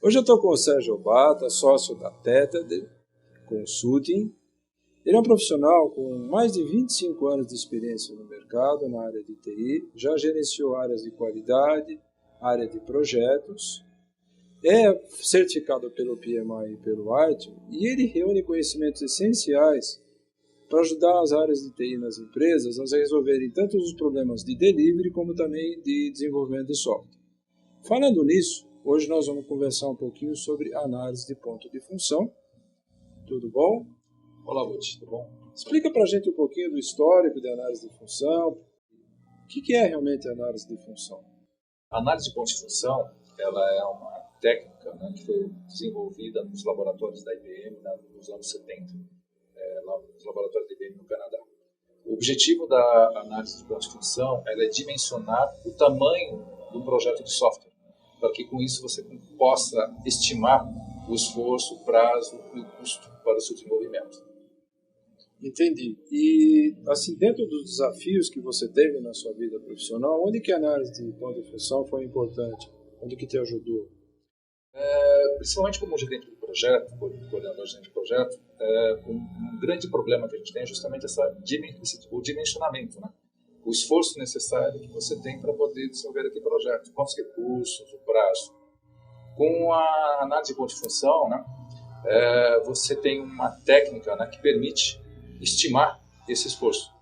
Hoje eu estou com o Sérgio Bata, sócio da Tether Consulting. Ele é um profissional com mais de 25 anos de experiência no mercado, na área de TI, já gerenciou áreas de qualidade, área de projetos, é certificado pelo PMI e pelo ITIL, e ele reúne conhecimentos essenciais para ajudar as áreas de TI nas empresas a resolverem tanto os problemas de delivery como também de desenvolvimento de software. Falando nisso, hoje nós vamos conversar um pouquinho sobre análise de ponto de função. Tudo bom? Olá, Lute, tudo bom? Explica para a gente um pouquinho do histórico de análise de função. O que é realmente análise de função? A análise de ponto de função ela é uma técnica, né, que foi desenvolvida nos laboratórios da IBM nos anos 70, lá nos laboratórios da IBM no Canadá. O objetivo da análise de ponto de função é dimensionar o tamanho do projeto de software, para que com isso você possa estimar o esforço, o prazo e o custo para o seu desenvolvimento. Entendi. E, assim, dentro dos desafios que você teve na sua vida profissional, onde que a análise de ponto de função foi importante? Onde que te ajudou? Principalmente como gerente de projeto, coordenador gerente de projeto, um grande problema que a gente tem é justamente o dimensionamento, né? O esforço necessário que você tem para poder desenvolver aquele projeto, com os recursos, o prazo. Com a análise de ponto de função, né, você tem uma técnica, né, que permite estimar esse esforço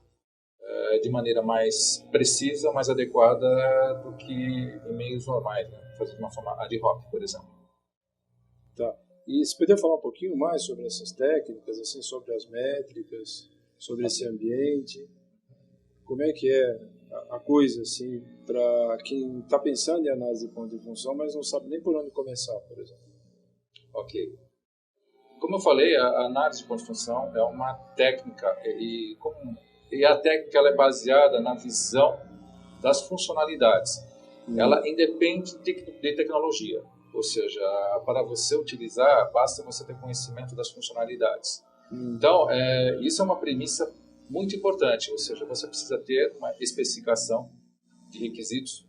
de maneira mais precisa, mais adequada do que em meios normais, né? Fazer de uma forma ad hoc, por exemplo. Tá. E você poderia falar um pouquinho mais sobre essas técnicas, assim, sobre as métricas, sobre esse ambiente? Como é que é a coisa, assim, para quem está pensando em análise de ponto de função, mas não sabe nem por onde começar, por exemplo? Ok. Como eu falei, a análise de ponto de função é uma técnica e a técnica ela é baseada na visão das funcionalidades. Ela independe de tecnologia, ou seja, para você utilizar, basta você ter conhecimento das funcionalidades. Então, isso é uma premissa muito importante, ou seja, você precisa ter uma especificação de requisitos,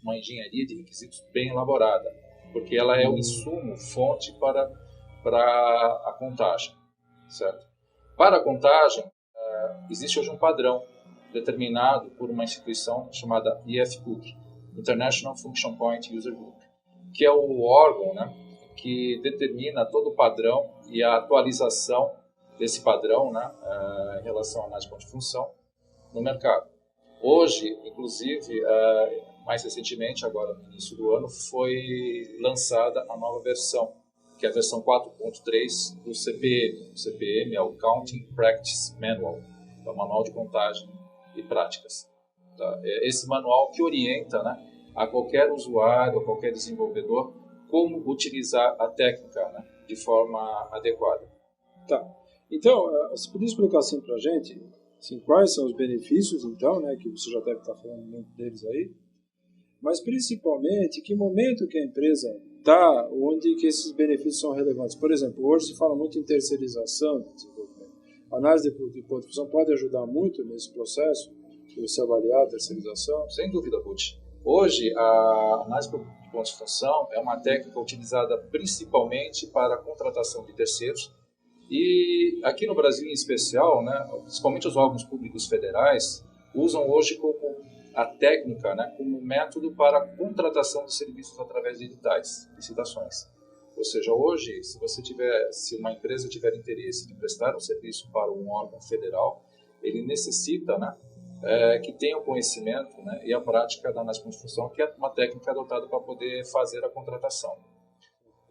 uma engenharia de requisitos bem elaborada, porque ela é o insumo, fonte para a contagem, certo? Para a contagem, existe hoje um padrão determinado por uma instituição chamada IFBook, International Function Point User Book, que é o órgão, né, que determina todo o padrão e a atualização desse padrão, né, em relação à análise de ponto de função no mercado. Hoje, inclusive, mais recentemente, agora no início do ano, foi lançada a nova versão, que é a versão 4.3 do CPM. O CPM é o Counting Practice Manual, é o Manual de Contagem e Práticas. Tá? É esse manual que orienta, né, a qualquer usuário, a qualquer desenvolvedor, como utilizar a técnica, né, de forma adequada. Tá. Então, você podia explicar assim para a gente assim, quais são os benefícios, então, né, que você já deve estar falando muito deles aí, mas principalmente que momento que a empresa está, onde que esses benefícios são relevantes. Por exemplo, hoje se fala muito em terceirização de desenvolvimento. A análise de ponto de função pode ajudar muito nesse processo, de você avaliar a terceirização? Sem dúvida, Butch. Hoje, a análise de pontos de função é uma técnica utilizada principalmente para a contratação de terceiros e aqui no Brasil em especial, né, principalmente os órgãos públicos federais, usam hoje como a técnica, né, como método para a contratação de serviços através de editais, licitações. Ou seja, hoje, se uma empresa tiver interesse de prestar um serviço para um órgão federal, ele necessita, né, que tenha o conhecimento, né, e a prática da análise de ponto de função, que é uma técnica adotada para poder fazer a contratação.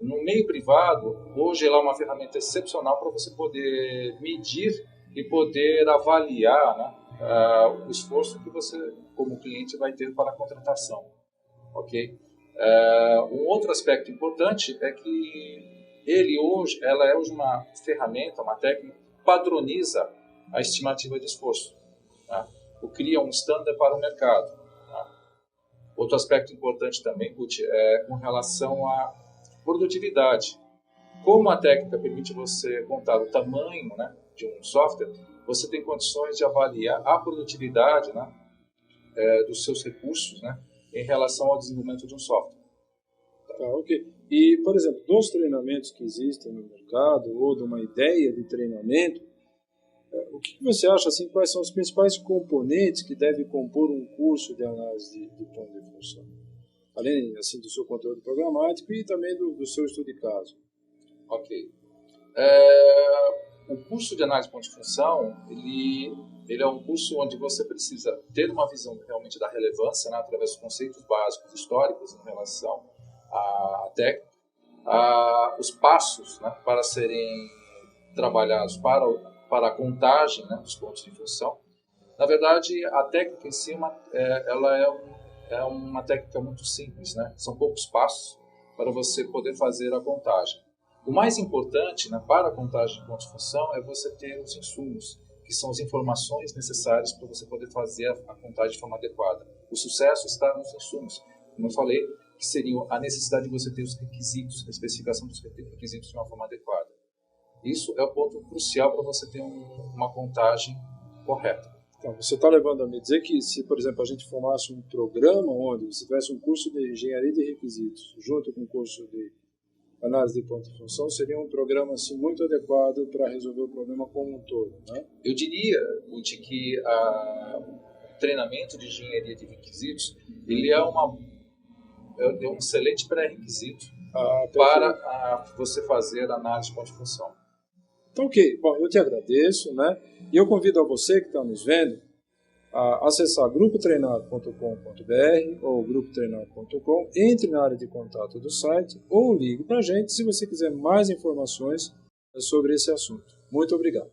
No meio privado, hoje ela é uma ferramenta excepcional para você poder medir e poder avaliar, né, o esforço que você, como cliente, vai ter para a contratação. Ok? Um outro aspecto importante é que ela é hoje uma ferramenta, uma técnica que padroniza a estimativa de esforço. Tá? Cria um standard para o mercado. Tá? Outro aspecto importante também, Butch, é com relação à produtividade. Como a técnica permite você contar o tamanho, né, de um software, você tem condições de avaliar a produtividade, né, dos seus recursos, né, em relação ao desenvolvimento de um software. Tá, ok. E, por exemplo, dos treinamentos que existem no mercado, ou de uma ideia de treinamento, o que você acha, assim, quais são os principais componentes que devem compor um curso de análise de plano de função? Além, assim, do seu conteúdo programático e também do seu estudo de caso. Ok. O curso de análise de ponto de função, ele é um curso onde você precisa ter uma visão realmente da relevância, né, através dos conceitos básicos históricos em relação à técnica, os passos, né, para serem trabalhados para a contagem, né, dos pontos de função. Na verdade, a técnica em si ela é uma técnica muito simples, né? São poucos passos para você poder fazer a contagem. O mais importante, né, para a contagem de pontos de função é você ter os insumos, que são as informações necessárias para você poder fazer a contagem de forma adequada. O sucesso está nos insumos. Como eu falei, que seria a necessidade de você ter os requisitos, a especificação dos requisitos de uma forma adequada. Isso é o ponto crucial para você ter uma contagem correta. Então, você está levando a me dizer que se, por exemplo, a gente formasse um programa onde você tivesse um curso de engenharia de requisitos junto com um curso de análise de ponto de função, seria um programa assim, muito adequado para resolver o problema como um todo, né? Eu diria, Uti, que o treinamento de engenharia de requisitos ele é um excelente pré-requisito para você fazer análise de ponto de função. Então, ok. Bom, eu te agradeço, né? E eu convido a você que está nos vendo a acessar grupotreinar.com.br ou grupotreinar.com, entre na área de contato do site ou ligue para a gente se você quiser mais informações sobre esse assunto. Muito obrigado.